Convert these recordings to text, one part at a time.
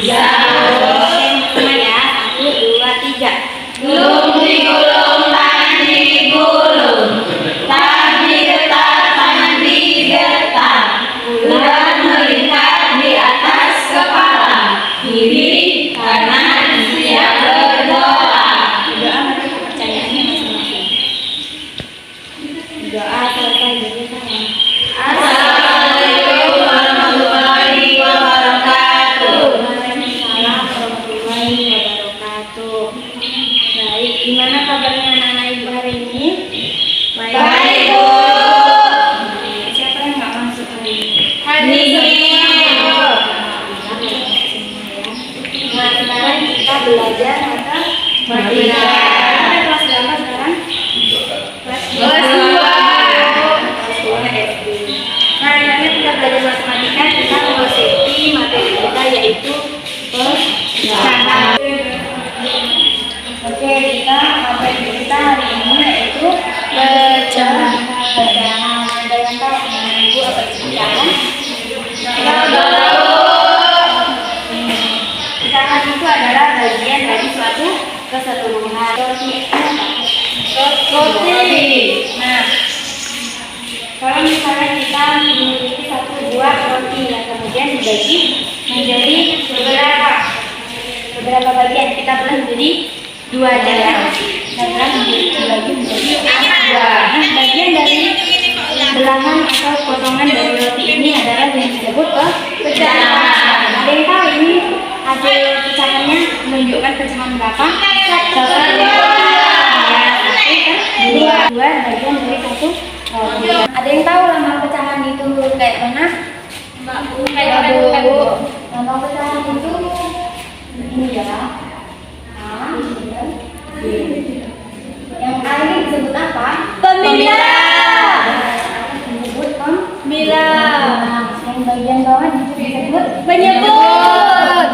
Bisa. Sama ya. 1, 2, 3. Gulung digulung, tangan digulung, tadi getar, tangan digetar, ular melingkar di atas kepala, kiri kanan siap berdoa. Doa menurut kepercayaannya masing-masing. Doa selesai jadi sama. Assalamualaikum warahmatullahi wabarakatuh. Waalaikumsalam warahmatullahi wabarakatuh. Baik, gimana kabarnya anak-anak ibu hari ini? Baik, Bu. Siapa yang nggak masuk hari ini? Nah, sekarang kita belajar matematika. Kita kelas berapa sekarang? Kelas Kelas 2. Kelas 2 SD. Nah, ini kita belajar matematika, kita mengikuti materi kita yaitu pecahan. Oke, kita materi kita hari ini yaitu pecahan. Ada yang tahu dengan ibu apa itu pecahan? Pecahan itu adalah bagian dari suatu keseluruhan. Roti. Nah, kalau misalnya kita memiliki satu buah roti yang kemudian dibagi menjadi beberapa bagian, kita belah menjadi 2 aja ya. Kita belah dibagi menjadi 2. Nah, bagian dari belahan atau potongan dari roti ini adalah yang disebut pecahan. Ada yang tahu ini hasil pecahannya menunjukkan pecahan berapa? 2 bagian dari satu roti. Ada yang tahu lambang pecahan itu kayak mana? Lambang pecahan itu ini ya. Yang A ini disebut apa? Pemilah. Disebut Pemilah. Yang bagian bawah disebut Menyebut.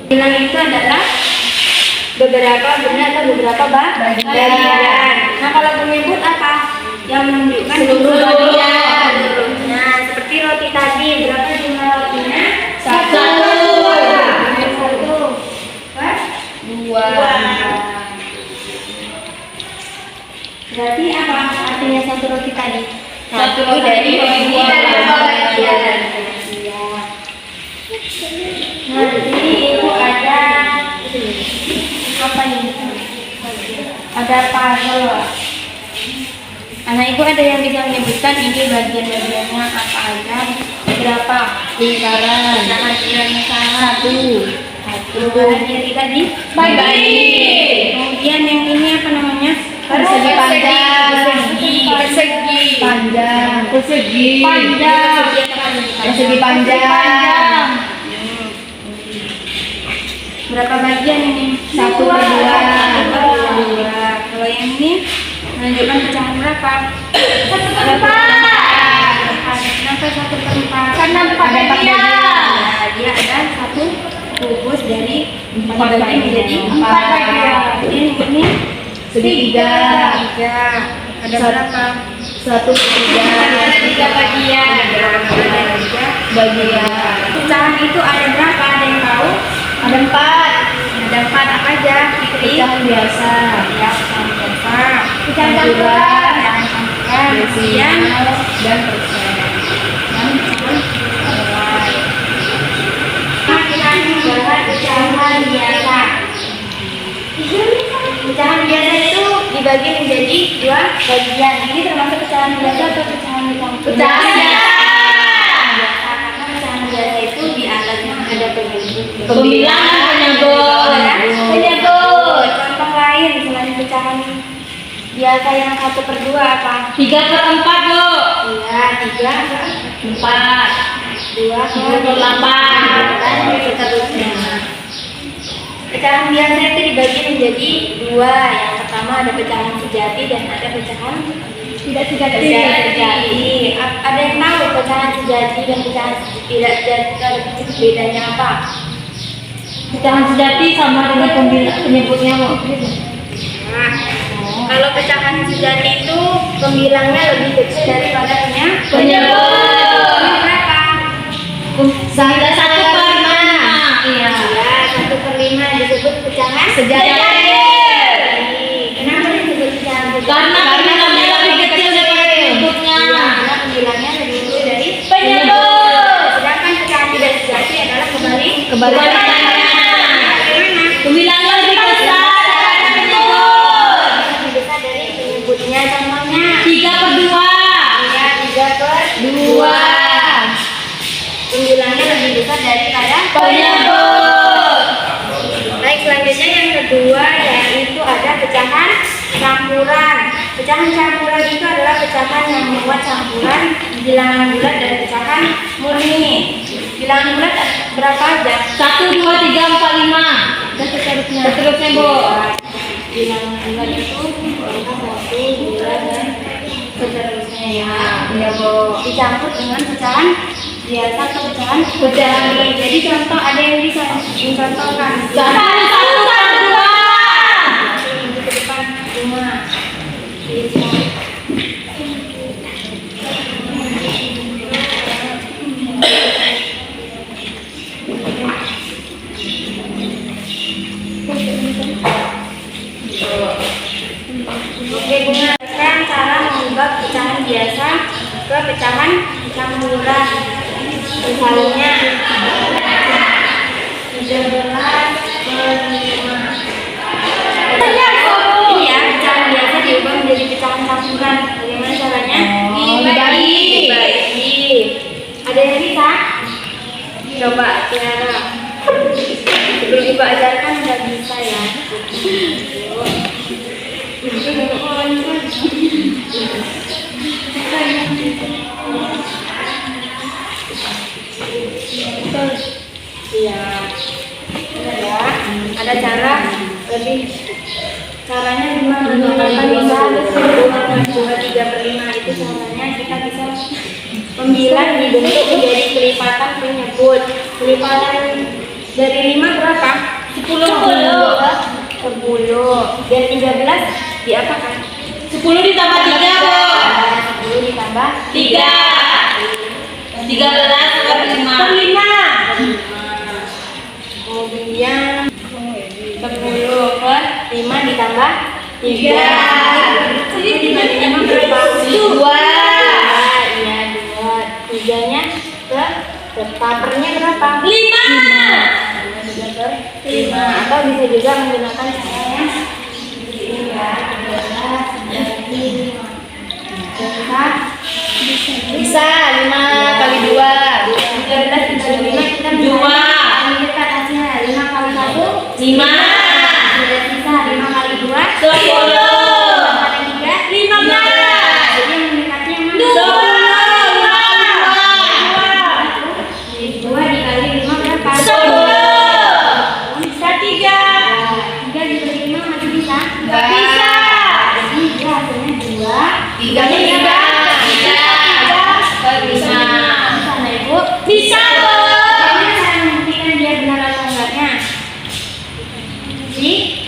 Bilang itu adalah beberapa benda atau beberapa bagian. Nah, kalau penyebut apa? Yang menunjukkan Seluruh bagian. Nah, seperti roti tadi, berapa jumlah rotinya? 1. 2. Berarti apa artinya satu roti tadi? Satu dari beberapa bagian. Nah, di sini itu ada apa ini? Ada puzzle. Anak ibu ada yang bisa menyebutkan ini bagian-bagiannya apa aja? Berapa? Lingkaran. Nah, bagiannya salah. 1. Lingkaran yang tadi Baik. Kemudian yang ini apa namanya? Persegi panjang. Persegi Panjang. Persegi. panjang. Persegi panjang. Berapa bagian ini? 1/2. Kalau yang ini menunjukkan pecahan berapa? 1/4. Kenapa 1/4? Karena 4 Ada 4 bagian. Nah, dia ada 1 kubus dari 4 bagian menjadi 4 bagian. Kemudian ini Segitiga. 3. Ada berapa? 1/3. Ada 3 bagian. Ada 3 bagian. Pecahan itu ada berapa? Ada yang tahu? Ada 4. Ada 4 apa aja? Fitri? Pecahan biasa. Ya, pecahan biasa. Pecahan campuran. Pecahan campuran. Kemudian Dan persen. pecahan biasa. Pecahan biasa itu dibagi menjadi 2 bagian. Ini termasuk pecahan biasa atau pecahan campur? Pecahan biasa. Karena pecahan biasa itu di atasnya ada penyebut. Pembilangan penyebut. Penyebut. Contoh lain selain pecahan biasa yang 1/2 apa? 3/4, Bu. Iya, 3, 4. 2, 3/8. dan seterusnya. Pecahan biasa itu dibagi menjadi 2. Yang pertama ada pecahan sejati dan ada pecahan Tidak sejati. sejati. Ada yang tahu pecahan sejati dan pecahan tidak sejati bedanya apa? Pecahan sejati sama dengan penyebutnya, Bu. Nah, kalau pecahan sejati itu pembilangnya lebih kecil daripada Penyebut. berapa? 9/5. Iya. Ya, 1/5 disebut pecahan Sejajar. Kenapa disebut pecahan sejajar? Karena nilainya lebih kecil daripada penyebutnya. Iya, karena pembilangnya lebih kecil dari Penyebut. Sedangkan pecahan tidak sejati adalah Kebalikannya. Bagaimana? Pembilangnya lebih besar daripada penyebut. Lebih besar dari penyebutnya. Contohnya 3/2. ya 3/2. Pembilangnya lebih besar daripada Penyebut. Baik, selanjutnya yang kedua yaitu ada pecahan campuran. Pecahan campuran itu adalah pecahan yang memuat campuran bilangan bulat dan pecahan murni. Bilangan bulat berapa aja? 1, 2, 3, 4, 5. Dan seterusnya. Seterusnya, Bu. Bilangan bulat itu 1, 2, dan seterusnya ya. Iya, Bu. Dicampur dengan pecahan biasa atau pecahan bulat. Jadi contoh ada yang bisa dicontohkan. 1/2. Ke depan 5. Oke, Bunga, sekarang cara mengubah pecahan biasa ke pecahan campuran. Misalnya 13/5. Iya, pecahan biasa diubah menjadi pecahan campuran. Bagaimana caranya? Dibagi. Ada yang bisa? Coba Tiara. Sebelum Ibu ajarkan nggak bisa ya. Iya. Ya, ada cara lebih caranya gimana? Bisa 2/3/5 itu caranya kita bisa pembilang dibentuk menjadi kelipatan penyebut. Kelipatan dari 5 berapa? 10. 10. Dan 13 diapakan? 10 ditambah 3, Bu. 10 ditambah 3. 13/5. Kemudian 10/5 ditambah 3. Jadi 5 berapa? 2. Iya, 2. 3-nya ke papernya berapa? 5. 5. Atau bisa juga menggunakan caranya 3, 12, Bisa 5 kali 2. 13 kita 2. dekat hasilnya 5 kali 1 5. sudah sisa 5 kali 2 10. kali 3 15. jadi yang mendekatnya yang 20. mana? 2 dikali 5 berapa? 10. Bisa 3. 3 dikali 5 masih bisa? Nggak bisa. Jadi dia hasilnya 2 3 nya 3. 3 bisa nah Ibu? Bisa, Bu. Bagaimana cara membuktikan dia benar atau enggaknya?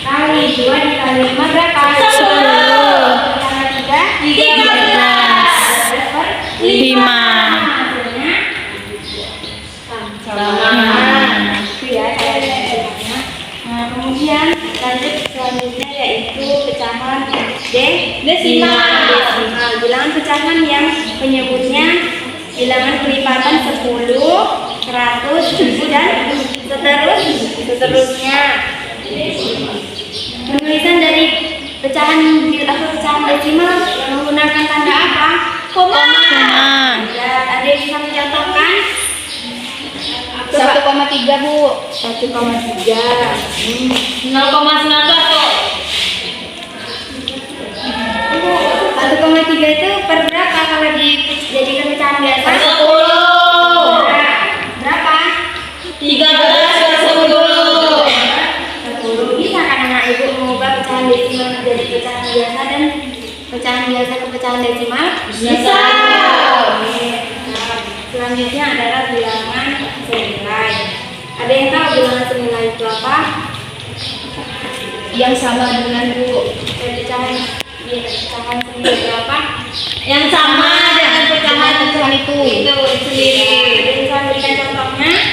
Kali 2 dikali 5 berapa? 10. Ditambah 3 13. 5. hasilnya Sama. itu ya caranya. Nah, kemudian lanjut selanjutnya yaitu pecahan Desimal. Bilangan pecahan yang penyebutnya bilangan kelipatan 10, 100, 1000 dan seterusnya. Penulisan dari pecahan desimal menggunakan tanda apa? Koma. Ya, ada yang bisa mencontohkan? 1,3, Bu. 1,3. 0,19, Bu. 1,3 itu per berapa kalau dijadikan pecahan biasa? 10. Berapa? 13/10. 10. Bisa kan anak Ibu mengubah pecahan desimal menjadi pecahan biasa dan pecahan biasa ke pecahan desimal? Bisa. Oke. Nah, selanjutnya adalah bilangan senilai. Ada yang tahu bilangan senilai itu apa? Yang sama dengan, Bu. Pecahan senilai berapa? Yang sama dengan pecahan itu. Itu sendiri. Ada yang bisa berikan contohnya?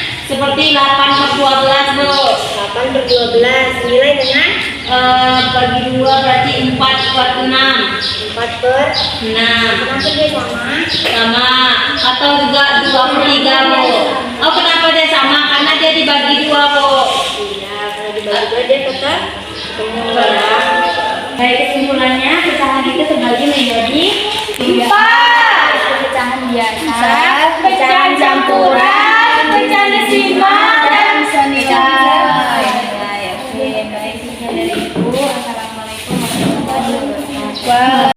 bagi 2 berarti 4 per 6. 4 per 6. kenapa dia sama? Sama. Atau juga 2 per 3, Bu. Oh, kenapa dia sama? Karena dia dibagi 2, Bu. Iya, kalau dibagi 2 dia tetap ketemu ya. Baik, kesimpulannya pecahan itu terbagi menjadi 4. Pecahan biasa, pecahan campuran,